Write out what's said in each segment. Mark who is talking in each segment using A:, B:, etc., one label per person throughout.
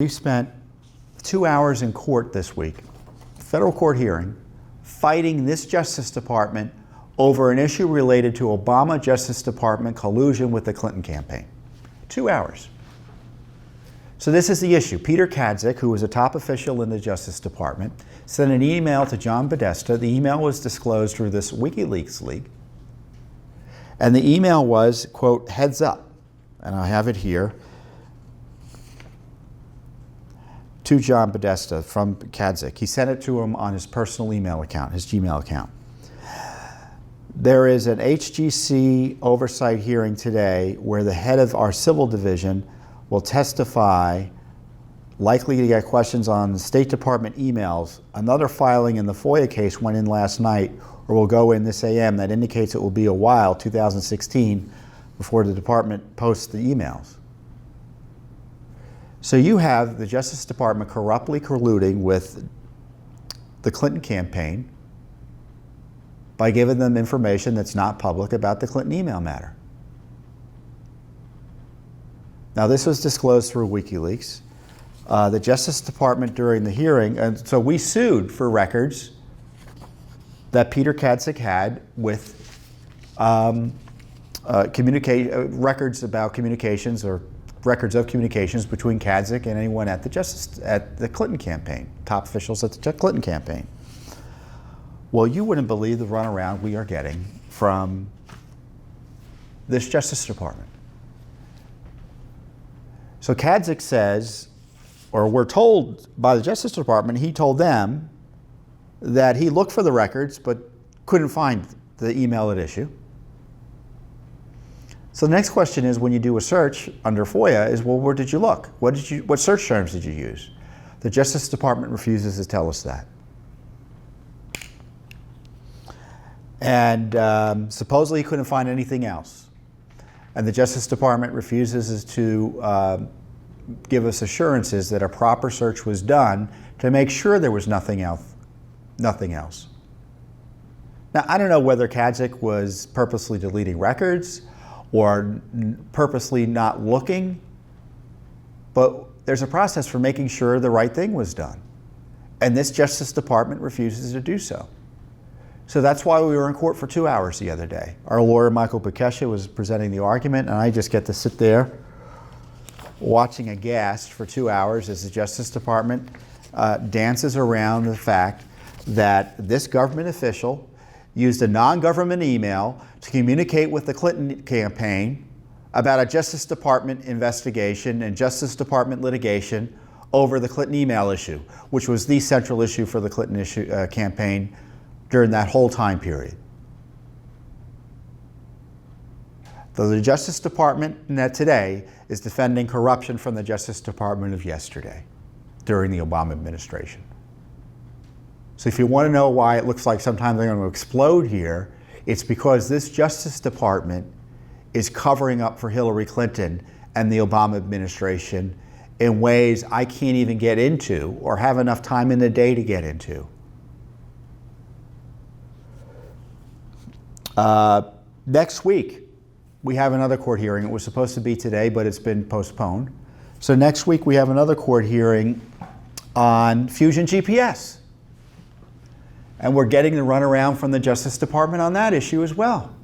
A: We spent 2 hours in court this week, federal court hearing, fighting this Justice Department over an issue related to Obama Justice Department collusion with the Clinton campaign. 2 hours. So this is the issue. Peter Kadzik, who was a top official in the Justice Department, sent an email to John Podesta. The email was disclosed through this WikiLeaks leak. And the email was, quote, heads up, and I have it here, to John Podesta from Kadzik. He sent it to him on his personal email account, his Gmail account. There is an HGC oversight hearing today where the head of our civil division will testify, likely to get questions on the State Department emails. Another filing in the FOIA case went in last night, or will go in this AM, that indicates it will be a while, 2016, before the department posts the emails. So you have the Justice Department corruptly colluding with the Clinton campaign by giving them information that's not public about the Clinton email matter. Now, this was disclosed through WikiLeaks. The Justice Department during the hearing, and so we sued for records that Peter Kadzik had with records about communications or records of communications between Kadzik and anyone at the Clinton campaign, top officials at the Clinton campaign. Well, you wouldn't believe the runaround we are getting from this Justice Department. So Kadzik says, or we're told by the Justice Department, he told them that he looked for the records but couldn't find the email at issue. So the next question is, when you do a search under FOIA, is, well, where did you look? What search terms did you use? The Justice Department refuses to tell us that. And supposedly he couldn't find anything else. And the Justice Department refuses to give us assurances that a proper search was done to make sure there was nothing else. Now, I don't know whether Kadzik was purposely deleting records or purposely not looking, but there's a process for making sure the right thing was done. And this Justice Department refuses to do so. So that's why we were in court for 2 hours the other day. Our lawyer, Michael Bekesha, was presenting the argument, and I just get to sit there watching aghast for 2 hours as the Justice Department dances around the fact that this government official used a non-government email to communicate with the Clinton campaign about a Justice Department investigation and Justice Department litigation over the Clinton email issue, which was the central issue for the Clinton campaign during that whole time period. The Justice Department today is defending corruption from the Justice Department of yesterday during the Obama administration. So if you want to know why it looks like sometimes they're going to explode here, it's because this Justice Department is covering up for Hillary Clinton and the Obama administration in ways I can't even get into or have enough time in the day to get into. Next week, we have another court hearing. It was supposed to be today, but it's been postponed. So next week, we have another court hearing on Fusion GPS. And we're getting the runaround from the Justice Department on that issue as well.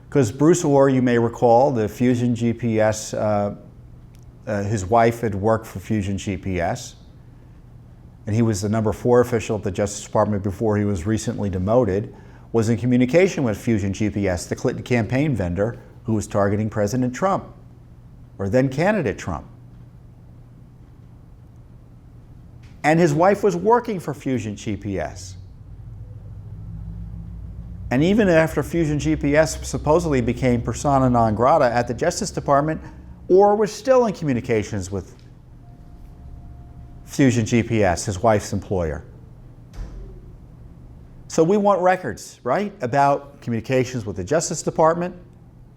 A: Because Bruce Ohr, you may recall, the Fusion GPS, his wife had worked for Fusion GPS. And he was the number 4 official at the Justice Department before he was recently demoted, was in communication with Fusion GPS, the Clinton campaign vendor who was targeting President Trump, or then candidate Trump. And his wife was working for Fusion GPS. And even after Fusion GPS supposedly became persona non grata at the Justice Department, Ohr was still in communications with Fusion GPS, his wife's employer. So we want records, right, about communications with the Justice Department,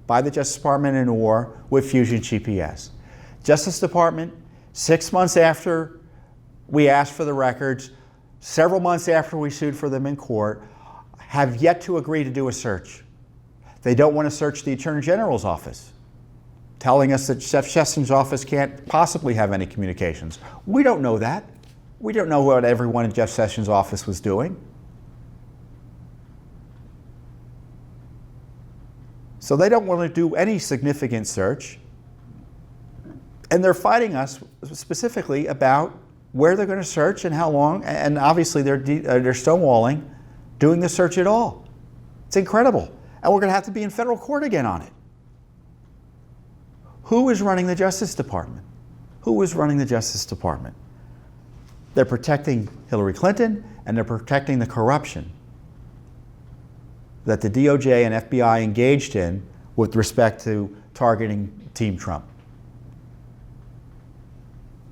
A: by the Justice Department and Ohr with Fusion GPS. Justice Department, 6 months after we asked for the records, several months after we sued for them in court, have yet to agree to do a search. They don't want to search the Attorney General's office. telling us that Jeff Sessions' office can't possibly have any communications. We don't know that. We don't know what everyone in Jeff Sessions' office was doing. So they don't want to do any significant search. And they're fighting us specifically about where they're going to search and how long, and obviously they're stonewalling doing the search at all. It's incredible. And we're going to have to be in federal court again on it. Who is running the Justice Department? Who is running the Justice Department? They're protecting Hillary Clinton, and they're protecting the corruption that the DOJ and FBI engaged in with respect to targeting Team Trump.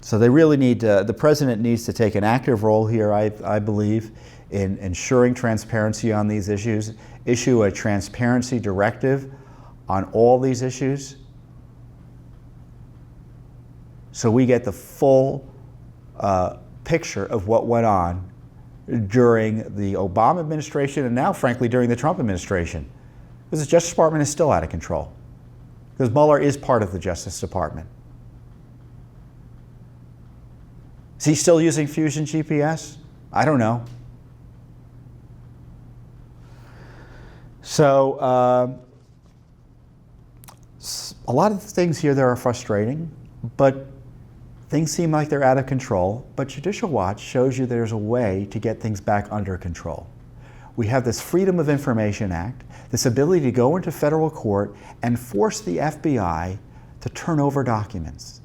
A: So they really need to, the president needs to take an active role here, I believe, in ensuring transparency on these issues, issue a transparency directive on all these issues, so we get the full picture of what went on during the Obama administration and now, frankly, during the Trump administration. Because the Justice Department is still out of control. Because Mueller is part of the Justice Department. Is he still using Fusion GPS? I don't know. So a lot of the things here that are frustrating, but things seem like they're out of control. But Judicial Watch shows you there's a way to get things back under control. We have this Freedom of Information Act, this ability to go into federal court and force the FBI to turn over documents.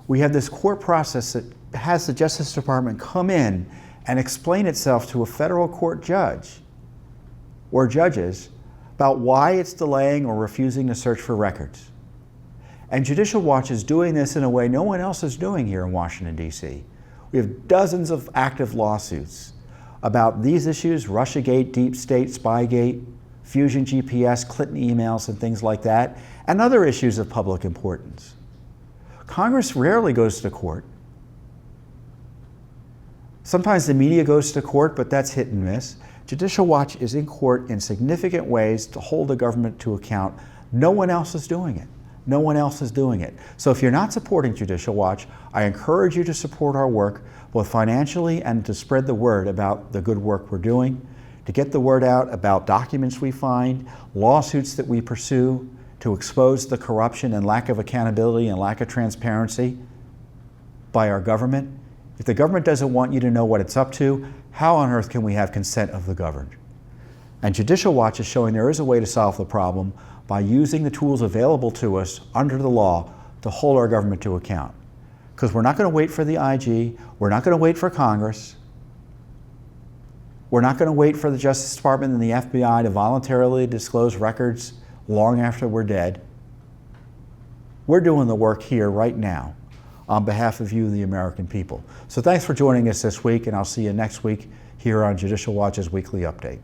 A: We have this court process that has the Justice Department come in and explain itself to a federal court judge or judges about why it's delaying or refusing to search for records. And Judicial Watch is doing this in a way no one else is doing here in Washington, D.C. We have dozens of active lawsuits about these issues: Russiagate, Deep State, Spygate, Fusion GPS, Clinton emails, and things like that, and other issues of public importance. Congress rarely goes to court. Sometimes the media goes to court, but that's hit and miss. Judicial Watch is in court in significant ways to hold the government to account. No one else is doing it. No one else is doing it. So if you're not supporting Judicial Watch, I encourage you to support our work, both financially and to spread the word about the good work we're doing, to get the word out about documents we find, lawsuits that we pursue, to expose the corruption and lack of accountability and lack of transparency by our government. If the government doesn't want you to know what it's up to, how on earth can we have consent of the governed? And Judicial Watch is showing there is a way to solve the problem by using the tools available to us under the law to hold our government to account. Because we're not going to wait for the IG, we're not going to wait for Congress, we're not going to wait for the Justice Department and the FBI to voluntarily disclose records long after we're dead. We're doing the work here right now on behalf of you, the American people. So thanks for joining us this week, and I'll see you next week here on Judicial Watch's Weekly Update.